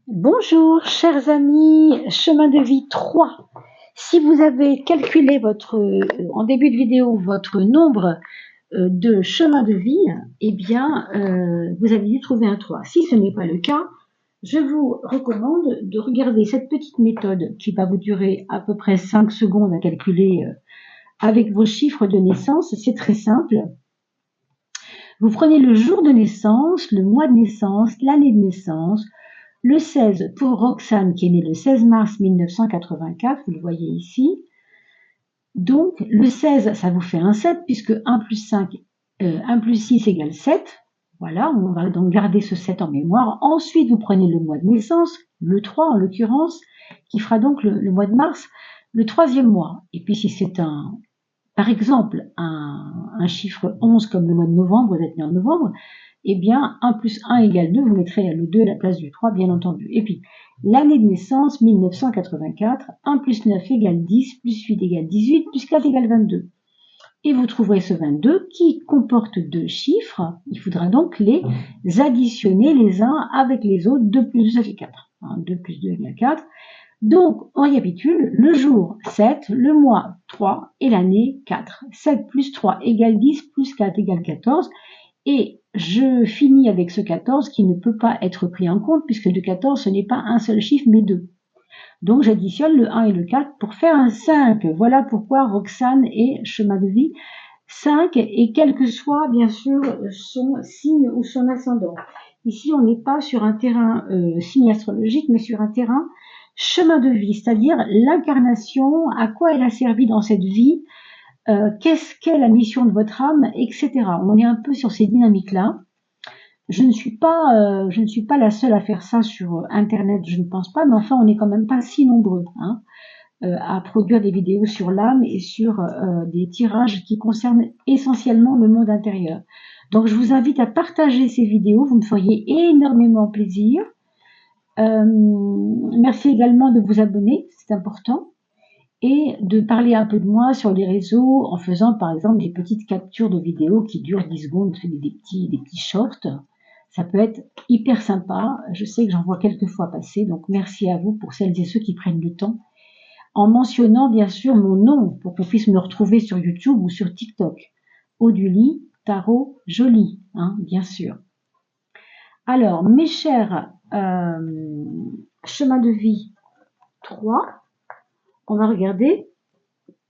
Bonjour chers amis, chemin de vie 3. Si vous avez calculé en début de vidéo votre nombre de chemins de vie, eh bien vous avez dû trouver un 3. Si ce n'est pas le cas, je vous recommande de regarder cette petite méthode qui va vous durer à peu près 5 secondes à calculer avec vos chiffres de naissance. C'est très simple. Vous prenez le jour de naissance, le mois de naissance, l'année de naissance. Le 16 pour Roxane qui est née le 16 mars 1984, vous le voyez ici. Donc le 16, ça vous fait un 7 puisque 1 plus 6 égale 7. Voilà, on va donc garder ce 7 en mémoire. Ensuite, vous prenez le mois de naissance, le 3 en l'occurrence, qui fera donc le mois de mars, le troisième mois. Et puis si c'est par exemple, un chiffre 11 comme le mois de novembre, vous êtes né en novembre, eh bien 1 plus 1 égale 2, vous mettrez le 2 à la place du 3, bien entendu. Et puis, l'année de naissance, 1984, 1 plus 9 égale 10, plus 8 égale 18, plus 4 égale 22. Et vous trouverez ce 22 qui comporte deux chiffres. Il faudra donc les additionner les uns avec les autres. 2 plus 2, ça fait 4. 2 plus 2 égale 4. Donc, on récapitule, le jour 7, le mois 3 et l'année 4. 7 plus 3 égale 10, plus 4 égale 14. Et je finis avec ce 14 qui ne peut pas être pris en compte puisque de 14, ce n'est pas un seul chiffre mais deux. Donc, j'additionne le 1 et le 4 pour faire un 5. Voilà pourquoi Roxane est chemin de vie 5 et quel que soit bien sûr son signe ou son ascendant. Ici, on n'est pas sur un terrain signe astrologique mais sur un terrain chemin de vie, c'est-à-dire l'incarnation, à quoi elle a servi dans cette vie, qu'est-ce qu'est la mission de votre âme, etc. On est un peu sur ces dynamiques-là. Je ne suis pas la seule à faire ça sur Internet, je ne pense pas, mais enfin, on n'est quand même pas si nombreux à produire des vidéos sur l'âme et sur des tirages qui concernent essentiellement le monde intérieur. Donc, je vous invite à partager ces vidéos, vous me feriez énormément plaisir. Merci également de vous abonner, c'est important, et de parler un peu de moi sur les réseaux en faisant par exemple des petites captures de vidéos qui durent 10 secondes, des petits shorts. Ça peut être hyper sympa, je sais que j'en vois quelques fois passer, donc merci à vous pour celles et ceux qui prennent le temps, en mentionnant bien sûr mon nom pour qu'on puisse me retrouver sur YouTube ou sur TikTok. Oduli Tarot Jolie, bien sûr. Alors, mes chers chemin de vie 3, on va regarder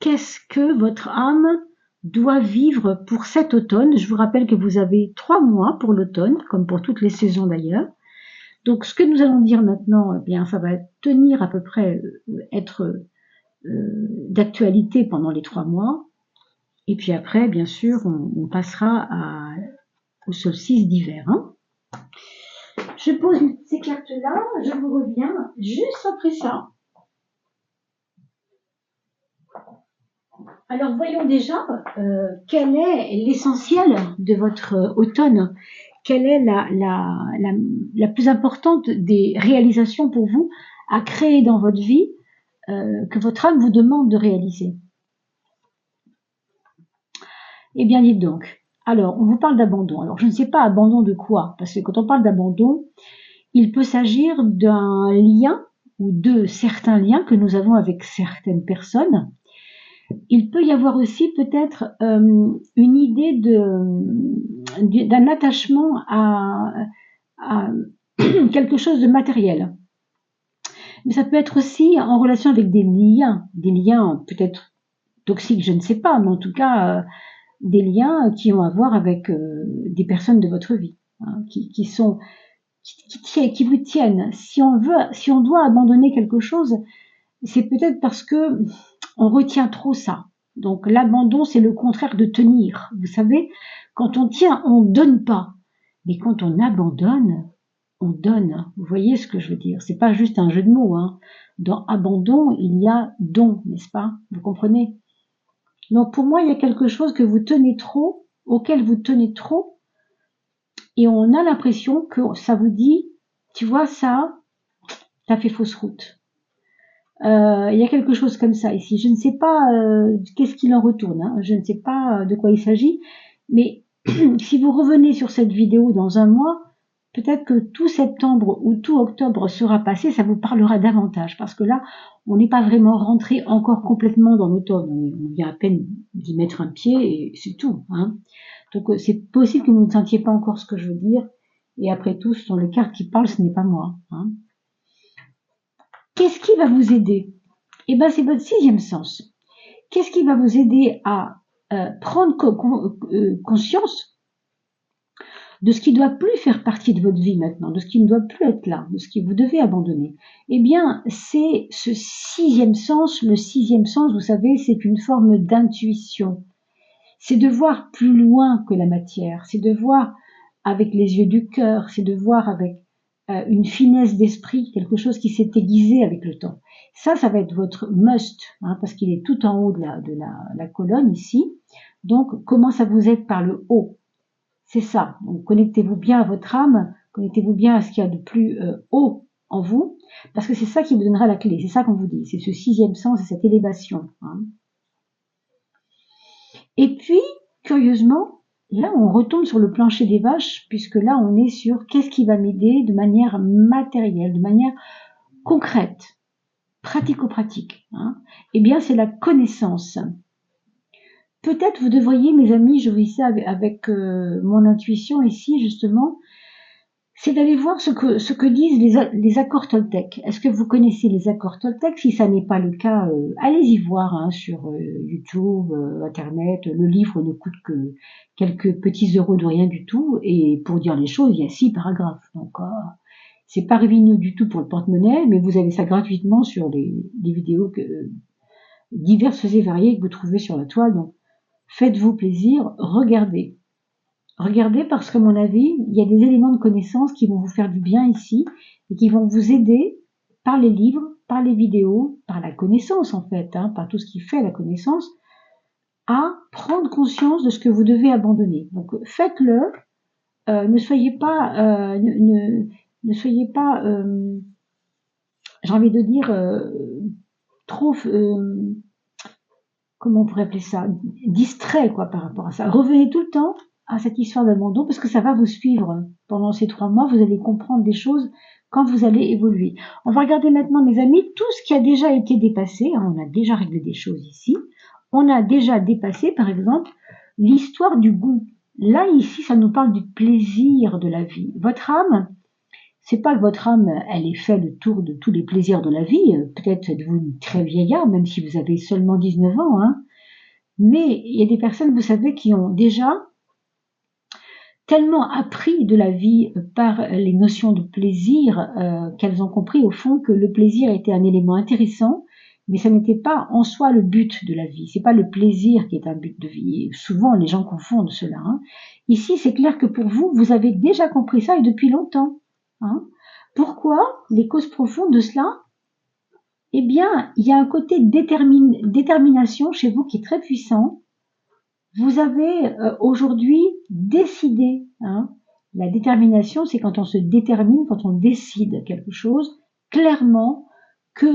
qu'est-ce que votre âme doit vivre pour cet automne. Je vous rappelle que vous avez 3 mois pour l'automne, comme pour toutes les saisons d'ailleurs. Donc ce que nous allons dire maintenant, eh bien, ça va tenir à peu près, être d'actualité pendant les 3 mois. Et puis après, bien sûr, on passera au solstice d'hiver. Je pose ces cartes-là, je vous reviens juste après ça. Alors voyons déjà quel est l'essentiel de votre automne, quelle est la plus importante des réalisations pour vous à créer dans votre vie que votre âme vous demande de réaliser. Eh bien dites donc, alors on vous parle d'abandon. Alors je ne sais pas abandon de quoi, parce que quand on parle d'abandon, il peut s'agir d'un lien ou de certains liens que nous avons avec certaines personnes. Il peut y avoir aussi peut-être une idée d'un attachement à quelque chose de matériel. Mais ça peut être aussi en relation avec des liens peut-être toxiques, je ne sais pas, mais en tout cas des liens qui ont à voir avec des personnes de votre vie, qui vous tiennent. Si on doit abandonner quelque chose, c'est peut-être parce que on retient trop ça. Donc l'abandon, c'est le contraire de tenir. Vous savez, quand on tient, on donne pas. Mais quand on abandonne, on donne. Vous voyez ce que je veux dire? C'est pas juste un jeu de mots. Dans abandon, il y a don, n'est-ce pas? Vous comprenez? Donc pour moi, il y a quelque chose que vous tenez trop, auquel vous tenez trop, et on a l'impression que ça vous dit, tu vois ça fait fausse route. Il y a quelque chose comme ça ici. Je ne sais pas qu'est-ce qu'il en retourne. Je ne sais pas de quoi il s'agit. Mais si vous revenez sur cette vidéo dans un mois, peut-être que tout septembre ou tout octobre sera passé, ça vous parlera davantage, parce que là, on n'est pas vraiment rentré encore complètement dans l'automne, on vient à peine d'y mettre un pied et c'est tout, hein. Donc c'est possible que vous ne sentiez pas encore ce que je veux dire, et après tout, ce sont les cartes qui parlent, ce n'est pas moi, hein. Qu'est-ce qui va vous aider? Eh ben, c'est votre sixième sens. Qu'est-ce qui va vous aider à prendre conscience de ce qui ne doit plus faire partie de votre vie maintenant, de ce qui ne doit plus être là, de ce que vous devez abandonner? Eh bien, c'est ce sixième sens. Le sixième sens, vous savez, c'est une forme d'intuition. C'est de voir plus loin que la matière, c'est de voir avec les yeux du cœur, c'est de voir avec une finesse d'esprit, quelque chose qui s'est aiguisé avec le temps. Ça va être votre must, hein, parce qu'il est tout en haut de la colonne ici. Donc, comment ça vous aide par le haut? C'est ça. Donc, connectez-vous bien à votre âme, connectez-vous bien à ce qu'il y a de plus haut en vous, parce que c'est ça qui vous donnera la clé. C'est ça qu'on vous dit. C'est ce sixième sens, c'est cette élévation, hein. Et puis, curieusement, là, on retombe sur le plancher des vaches, puisque là, on est sur qu'est-ce qui va m'aider de manière matérielle, de manière concrète, pratico-pratique, hein. Eh bien, c'est la connaissance. Peut-être vous devriez, mes amis, je vous dis ça avec mon intuition ici, justement, c'est d'aller voir ce que disent les accords Toltec. Est-ce que vous connaissez les accords Toltec? Si ça n'est pas le cas, allez-y voir, hein, sur YouTube, Internet. Le livre ne coûte que quelques petits euros de rien du tout. Et pour dire les choses, il y a 6 paragraphes. Donc, c'est pas ruineux du tout pour le porte-monnaie, mais vous avez ça gratuitement sur les vidéos diverses et variées que vous trouvez sur la toile. Donc, faites-vous plaisir, regardez. Regardez parce qu'à mon avis, il y a des éléments de connaissance qui vont vous faire du bien ici et qui vont vous aider par les livres, par les vidéos, par la connaissance en fait, hein, par tout ce qui fait la connaissance, à prendre conscience de ce que vous devez abandonner. Donc faites-le, ne soyez pas, ne soyez pas, j'ai envie de dire, trop, comment on pourrait appeler ça, distrait quoi par rapport à ça. Revenez tout le temps à cette histoire d'abandon parce que ça va vous suivre pendant ces 3 mois. Vous allez comprendre des choses quand vous allez évoluer. On va regarder maintenant, mes amis, tout ce qui a déjà été dépassé. On a déjà réglé des choses ici. On a déjà dépassé, par exemple, l'histoire du goût. Là, ici, ça nous parle du plaisir de la vie. Votre âme, c'est pas que votre âme, elle ait fait le tour de tous les plaisirs de la vie. Peut-être êtes-vous une très vieille âme, même si vous avez seulement 19 ans, hein. Mais il y a des personnes, vous savez, qui ont déjà tellement appris de la vie par les notions de plaisir qu'elles ont compris au fond que le plaisir était un élément intéressant, mais ça n'était pas en soi le but de la vie. C'est pas le plaisir qui est un but de vie. Et souvent, les gens confondent cela, hein. Ici, c'est clair que pour vous, vous avez déjà compris ça et depuis longtemps, hein. Pourquoi? Les causes profondes de cela? Eh bien, il y a un côté détermination chez vous qui est très puissant. Vous avez aujourd'hui décidé, hein. La détermination, c'est quand on se détermine, quand on décide quelque chose, clairement, que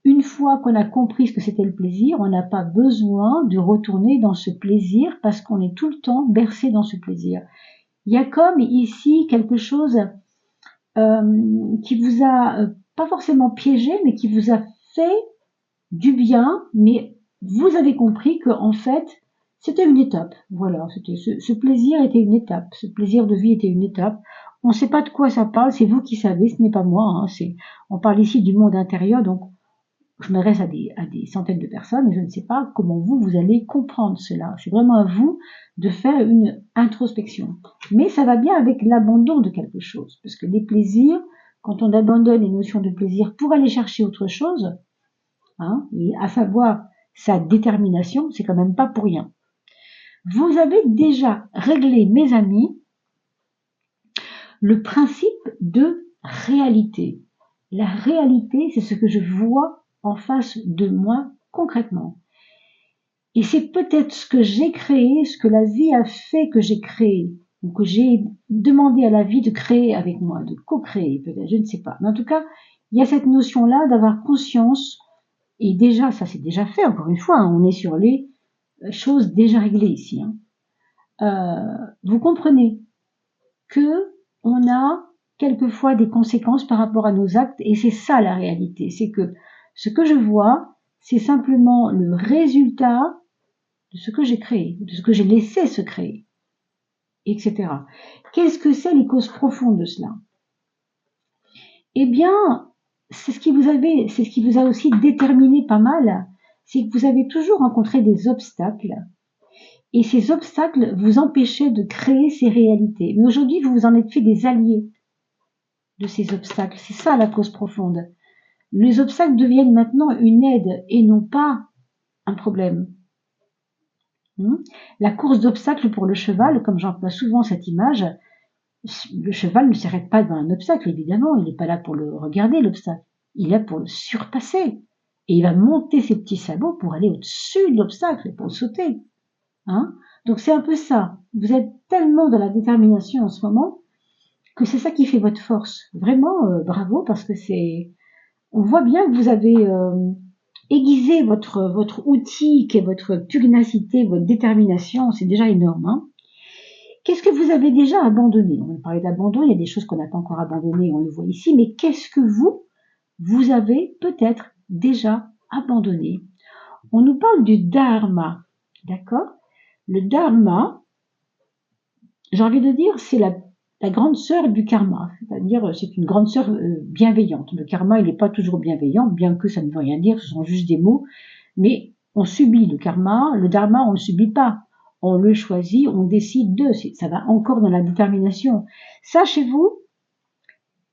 une fois qu'on a compris ce que c'était le plaisir, on n'a pas besoin de retourner dans ce plaisir parce qu'on est tout le temps bercé dans ce plaisir. Il y a comme ici quelque chose qui vous a pas forcément piégé, mais qui vous a fait du bien, mais vous avez compris que en fait, c'était une étape. Voilà, c'était ce plaisir était une étape, ce plaisir de vie était une étape. On ne sait pas de quoi ça parle, c'est vous qui savez, ce n'est pas moi, hein, on parle ici du monde intérieur, donc je m'adresse à des centaines de personnes et je ne sais pas comment vous allez comprendre cela. C'est vraiment à vous de faire une introspection. Mais ça va bien avec l'abandon de quelque chose, parce que les plaisirs, quand on abandonne les notions de plaisir pour aller chercher autre chose, hein, et à savoir sa détermination, c'est quand même pas pour rien. Vous avez déjà réglé, mes amis, le principe de réalité. La réalité, c'est ce que je vois en face de moi concrètement. Et c'est peut-être ce que j'ai créé, ce que la vie a fait que j'ai créé, ou que j'ai demandé à la vie de créer avec moi, de co-créer peut-être, je ne sais pas. Mais en tout cas, il y a cette notion-là d'avoir conscience, et déjà, ça c'est déjà fait, encore une fois, hein, on est sur les choses déjà réglées ici, hein. Vous comprenez que on a quelquefois des conséquences par rapport à nos actes, et c'est ça la réalité. C'est que ce que je vois, c'est simplement le résultat de ce que j'ai créé, de ce que j'ai laissé se créer, etc. Qu'est-ce que c'est les causes profondes de cela? Eh bien, c'est ce qui vous a aussi déterminé pas mal, c'est que vous avez toujours rencontré des obstacles, et ces obstacles vous empêchaient de créer ces réalités. Mais aujourd'hui, vous vous en êtes fait des alliés de ces obstacles. C'est ça la cause profonde. Les obstacles deviennent maintenant une aide et non pas un problème. La course d'obstacles pour le cheval, comme j'emploie souvent cette image, le cheval ne s'arrête pas devant un obstacle, évidemment, il n'est pas là pour le regarder, l'obstacle. Il est là pour le surpasser. Et il va monter ses petits sabots pour aller au-dessus de l'obstacle, pour le sauter. Donc c'est un peu ça. Vous êtes tellement dans la détermination en ce moment que c'est ça qui fait votre force. Vraiment, bravo, parce que on voit bien que vous avez aiguisé votre outil, qui est votre pugnacité, votre détermination, c'est déjà énorme. Qu'est-ce que vous avez déjà abandonné? On va parler d'abandon, il y a des choses qu'on n'a pas encore abandonnées, on le voit ici, mais qu'est-ce que vous avez peut-être déjà abandonné? On nous parle du dharma, d'accord? Le dharma, j'ai envie de dire, c'est la grande sœur du karma, c'est-à-dire c'est une grande sœur bienveillante. Le karma, il n'est pas toujours bienveillant, bien que ça ne veut rien dire, ce sont juste des mots, mais on subit le karma, le dharma, on ne le subit pas. On le choisit, on décide de, ça va encore dans la détermination. Ça, chez vous,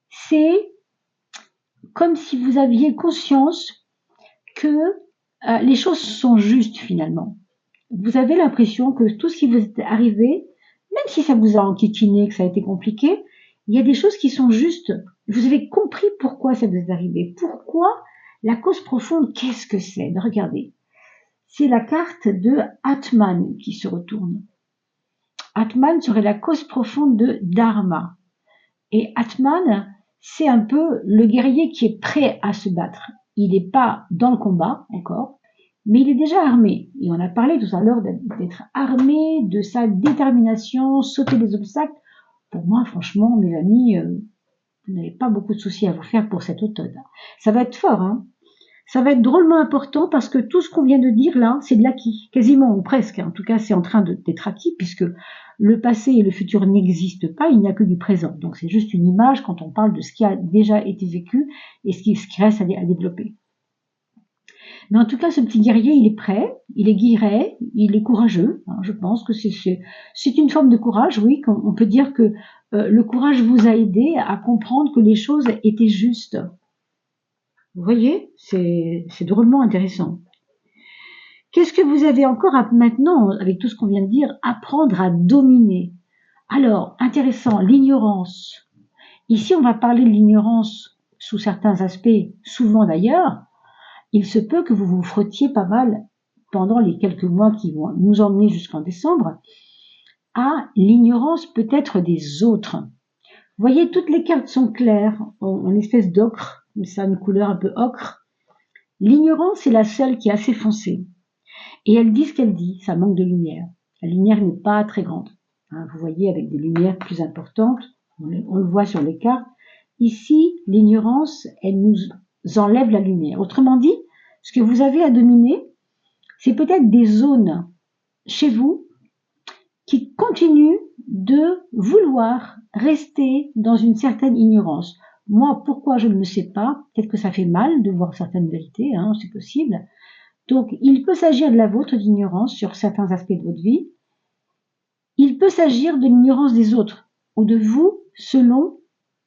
c'est comme si vous aviez conscience que les choses sont justes finalement. Vous avez l'impression que tout ce qui vous est arrivé, même si ça vous a enquiquiné, que ça a été compliqué, il y a des choses qui sont justes. Vous avez compris pourquoi ça vous est arrivé. Pourquoi la cause profonde, qu'est-ce que c'est? Regardez. C'est la carte de Atman qui se retourne. Atman serait la cause profonde de Dharma. Et Atman, c'est un peu le guerrier qui est prêt à se battre. Il n'est pas dans le combat encore, mais il est déjà armé. Et on a parlé tout à l'heure d'être armé, de sa détermination, sauter les obstacles. Pour moi, franchement, mes amis, vous n'avez pas beaucoup de soucis à vous faire pour cet automne. Ça va être fort, hein. Ça va être drôlement important parce que tout ce qu'on vient de dire là, c'est de l'acquis, quasiment ou presque. En tout cas, c'est en train d'être acquis puisque le passé et le futur n'existent pas, il n'y a que du présent. Donc c'est juste une image quand on parle de ce qui a déjà été vécu et ce qui reste à développer. Mais en tout cas, ce petit guerrier, il est prêt, il est guerrier, il est courageux. Je pense que c'est une forme de courage, oui. On peut dire que le courage vous a aidé à comprendre que les choses étaient justes. Vous voyez, c'est drôlement intéressant. Qu'est-ce que vous avez encore à maintenant, avec tout ce qu'on vient de dire, apprendre à dominer? Alors, intéressant, l'ignorance. Ici, on va parler de l'ignorance sous certains aspects, souvent d'ailleurs. Il se peut que vous vous frottiez pas mal pendant les quelques mois qui vont nous emmener jusqu'en décembre à l'ignorance peut-être des autres. Vous voyez, toutes les cartes sont claires, en espèce d'ocre, ça a une couleur un peu ocre. L'ignorance est la seule qui est assez foncée. Et elle dit ce qu'elle dit, ça manque de lumière. La lumière n'est pas très grande. Vous voyez, avec des lumières plus importantes, on le voit sur les cartes. Ici, l'ignorance, elle nous enlève la lumière. Autrement dit, ce que vous avez à dominer, c'est peut-être des zones chez vous qui continuent de vouloir rester dans une certaine ignorance. Moi, pourquoi je ne le sais pas? Peut-être que ça fait mal de voir certaines vérités, c'est possible. Donc, il peut s'agir de la vôtre d'ignorance sur certains aspects de votre vie. Il peut s'agir de l'ignorance des autres ou de vous selon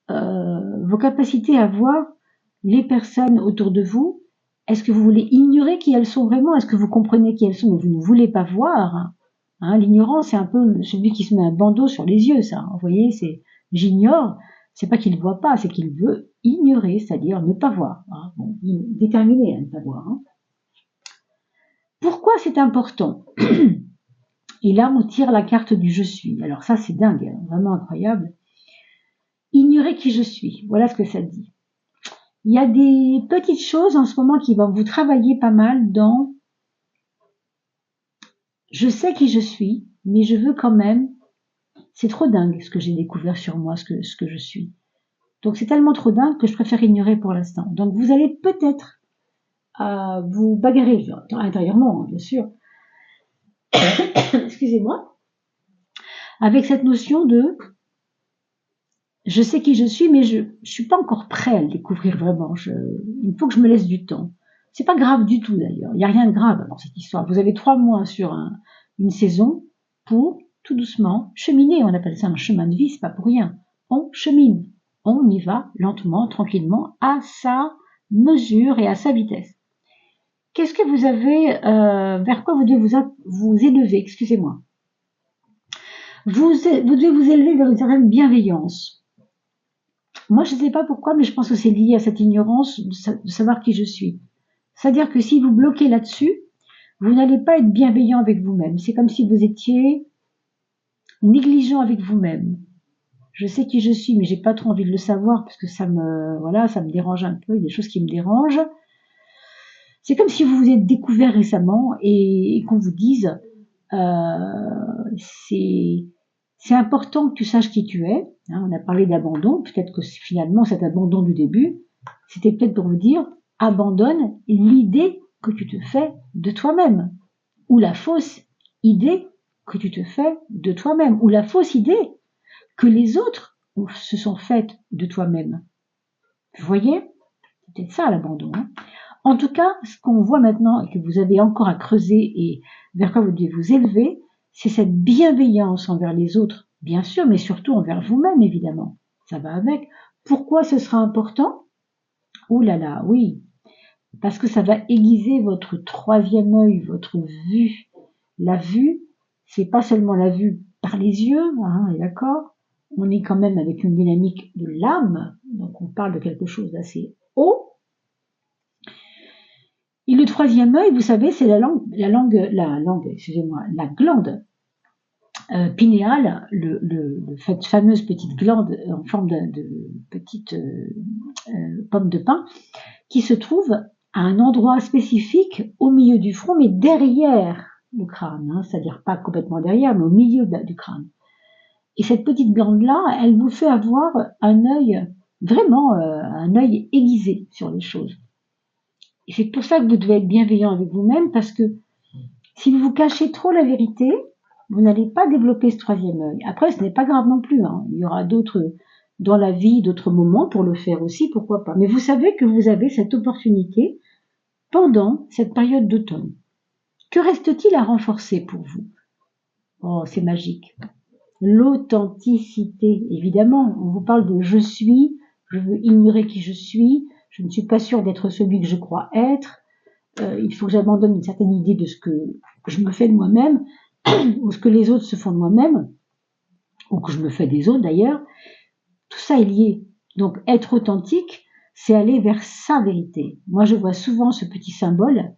vos capacités à voir les personnes autour de vous. Est-ce que vous voulez ignorer qui elles sont vraiment? Est-ce que vous comprenez qui elles sont mais vous ne voulez pas voir? L'ignorance, c'est un peu celui qui se met un bandeau sur les yeux, ça. Vous voyez, c'est j'ignore. C'est pas qu'il ne voit pas, c'est qu'il veut ignorer, c'est-à-dire ne pas voir. Bon, il est déterminé à ne pas voir. Pourquoi c'est important? Et là, on tire la carte du je suis. Alors ça, c'est dingue, vraiment incroyable. Ignorer qui je suis, voilà ce que ça dit. Il y a des petites choses en ce moment qui vont vous travailler pas mal dans je sais qui je suis, mais je veux quand même C'est trop dingue ce que j'ai découvert sur moi, ce que je suis. Donc c'est tellement trop dingue que je préfère ignorer pour l'instant. Donc vous allez peut-être vous bagarrer intérieurement, hein, bien sûr, excusez-moi, avec cette notion de je sais qui je suis, mais je suis pas encore prêt à le découvrir vraiment. Il faut que je me laisse du temps. C'est pas grave du tout d'ailleurs. Il n'y a rien de grave dans cette histoire. Vous avez 3 mois sur une saison pour tout doucement cheminer. On appelle ça un chemin de vie, c'est pas pour rien. On chemine. On y va lentement, tranquillement, à sa mesure et à sa vitesse. Qu'est-ce que vous avez, vers quoi vous devez vous élever, excusez-moi. Vous devez vous élever vers une certaine bienveillance. Moi, je ne sais pas pourquoi, mais je pense que c'est lié à cette ignorance de savoir qui je suis. C'est-à-dire que si vous bloquez là-dessus, vous n'allez pas être bienveillant avec vous-même. C'est comme si vous étiez négligent avec vous-même. Je sais qui je suis, mais j'ai pas trop envie de le savoir parce que ça me dérange un peu. Il y a des choses qui me dérangent. C'est comme si vous vous êtes découvert récemment et qu'on vous dise, c'est important que tu saches qui tu es. Hein, on a parlé d'abandon. Peut-être que finalement cet abandon du début, c'était peut-être pour vous dire, abandonne l'idée que tu te fais de toi-même, ou la fausse idée que tu te fais de toi-même, ou la fausse idée que les autres se sont faites de toi-même. Vous voyez? C'est peut-être ça l'abandon. Hein. En tout cas, ce qu'on voit maintenant et que vous avez encore à creuser et vers quoi vous devez vous élever, c'est cette bienveillance envers les autres, bien sûr, mais surtout envers vous-même, évidemment. Ça va avec. Pourquoi ce sera important? Ouh là là, oui. Parce que ça va aiguiser votre troisième œil, votre vue. La vue, c'est pas seulement la vue par les yeux, hein, d'accord? On est quand même avec une dynamique de l'âme, donc on parle de quelque chose d'assez haut. Et le troisième œil, vous savez, c'est la glande pinéale, cette fameuse petite glande en forme de petite pomme de pin, qui se trouve à un endroit spécifique au milieu du front, mais derrière le crâne, hein, c'est-à-dire pas complètement derrière, mais au milieu du crâne. Et cette petite glande-là, elle vous fait avoir un œil, vraiment un œil aiguisé sur les choses. Et c'est pour ça que vous devez être bienveillant avec vous-même, parce que si vous vous cachez trop la vérité, vous n'allez pas développer ce troisième œil. Après, ce n'est pas grave non plus. Hein. Il y aura d'autres, dans la vie, d'autres moments pour le faire aussi, pourquoi pas. Mais vous savez que vous avez cette opportunité pendant cette période d'automne. Que reste-t-il à renforcer pour vous? Oh, c'est magique. L'authenticité, évidemment. On vous parle de je suis, je veux ignorer qui je suis, je ne suis pas sûre d'être celui que je crois être. Il faut que j'abandonne une certaine idée de ce que je me fais de moi-même, ou ce que les autres se font de moi-même, ou que je me fais des autres d'ailleurs. Tout ça est lié. Donc être authentique, c'est aller vers sa vérité. Moi, je vois souvent ce petit symbole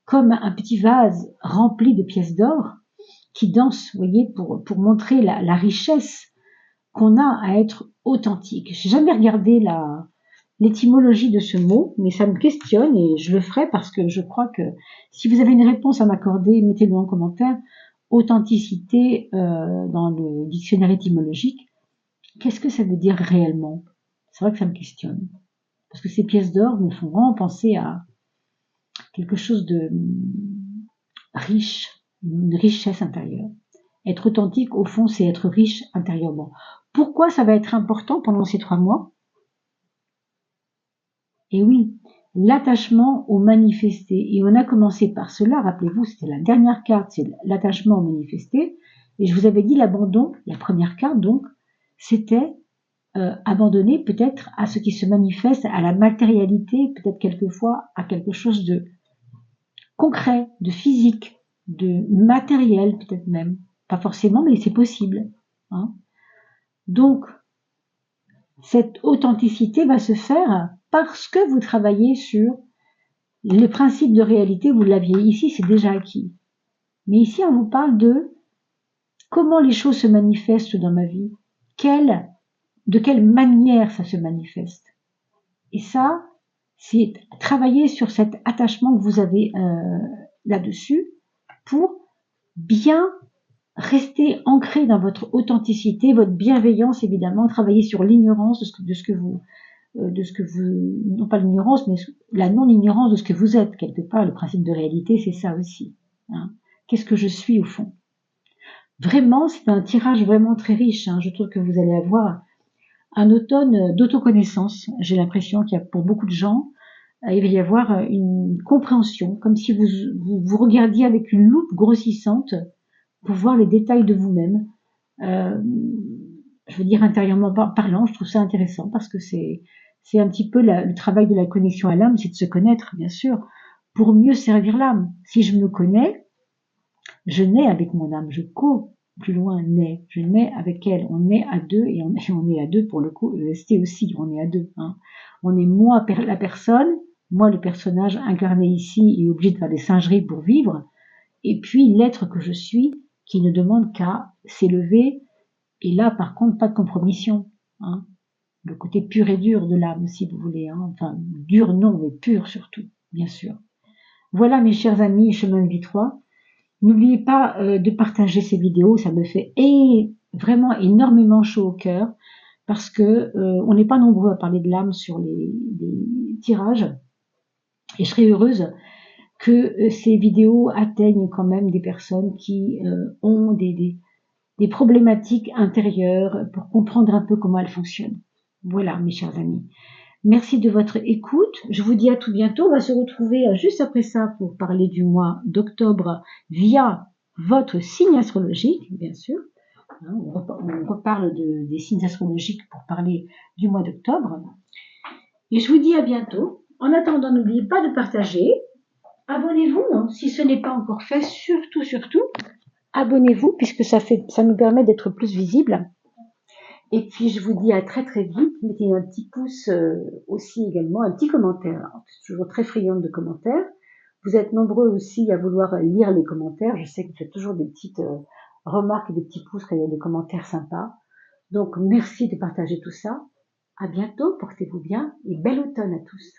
comme un petit vase rempli de pièces d'or qui danse, vous voyez, pour montrer la richesse qu'on a à être authentique. J'ai jamais regardé l'étymologie de ce mot, mais ça me questionne et je le ferai parce que je crois que si vous avez une réponse à m'accorder, mettez-le en commentaire. Authenticité dans le dictionnaire étymologique, qu'est-ce que ça veut dire réellement? C'est vrai que ça me questionne. Parce que ces pièces d'or me font vraiment penser à quelque chose de riche, une richesse intérieure. Être authentique, au fond, c'est être riche intérieurement. Pourquoi ça va être important pendant ces 3 mois? Et oui, l'attachement au manifesté. Et on a commencé par cela, rappelez-vous, c'était la dernière carte, c'est l'attachement au manifesté. Et je vous avais dit l'abandon, la première carte donc, c'était abandonner peut-être à ce qui se manifeste, à la matérialité, peut-être quelquefois à quelque chose de concret, de physique, de matériel peut-être même. Pas forcément, mais c'est possible. Hein. Donc, cette authenticité va se faire parce que vous travaillez sur le principe de réalité, vous l'aviez ici, c'est déjà acquis. Mais ici, on vous parle de comment les choses se manifestent dans ma vie, de quelle manière ça se manifeste. Et ça, c'est travailler sur cet attachement que vous avez là-dessus pour bien restez ancré dans votre authenticité, votre bienveillance évidemment, travaillez sur l'ignorance de ce que vous, non pas l'ignorance, mais la non-ignorance de ce que vous êtes, quelque part. Le principe de réalité, c'est ça aussi. Hein. Qu'est-ce que je suis au fond? Vraiment, c'est un tirage vraiment très riche. Hein. Je trouve que vous allez avoir un automne d'autoconnaissance. J'ai l'impression qu'il y a pour beaucoup de gens, il va y avoir une compréhension, comme si vous regardiez avec une loupe grossissante pour voir les détails de vous-même. Je veux dire intérieurement parlant, je trouve ça intéressant parce que c'est un petit peu le travail de la connexion à l'âme, c'est de se connaître, bien sûr, pour mieux servir l'âme. Si je me connais, je nais avec mon âme, je plus loin nais, je nais avec elle, on est à deux et on est à deux pour le coup, EST aussi, on est à deux. Hein. On est moi la personne, moi le personnage incarné ici et obligé de faire des singeries pour vivre, et puis l'être que je suis qui ne demande qu'à s'élever, et là par contre pas de compromission. Hein. Le côté pur et dur de l'âme si vous voulez, hein. Enfin dur non, mais pur surtout, bien sûr. Voilà mes chers amis, chemin de vie 3. N'oubliez pas de partager ces vidéos, ça me fait vraiment énormément chaud au cœur parce que on n'est pas nombreux à parler de l'âme sur les tirages et je serais heureuse que ces vidéos atteignent quand même des personnes qui ont des problématiques intérieures pour comprendre un peu comment elles fonctionnent. Voilà mes chers amis. Merci de votre écoute. Je vous dis à tout bientôt. On va se retrouver juste après ça pour parler du mois d'octobre via votre signe astrologique, bien sûr. On reparle des signes astrologiques pour parler du mois d'octobre. Et je vous dis à bientôt. En attendant, n'oubliez pas de partager. Abonnez-vous, hein, si ce n'est pas encore fait. Surtout, surtout, abonnez-vous puisque ça nous permet d'être plus visibles. Et puis je vous dis à très très vite, mettez un petit pouce aussi également, un petit commentaire. Je suis toujours très friande de commentaires. Vous êtes nombreux aussi à vouloir lire les commentaires. Je sais que vous faites toujours des petites remarques et des petits pouces quand il y a des commentaires sympas. Donc merci de partager tout ça. À bientôt, portez-vous bien et bel automne à tous.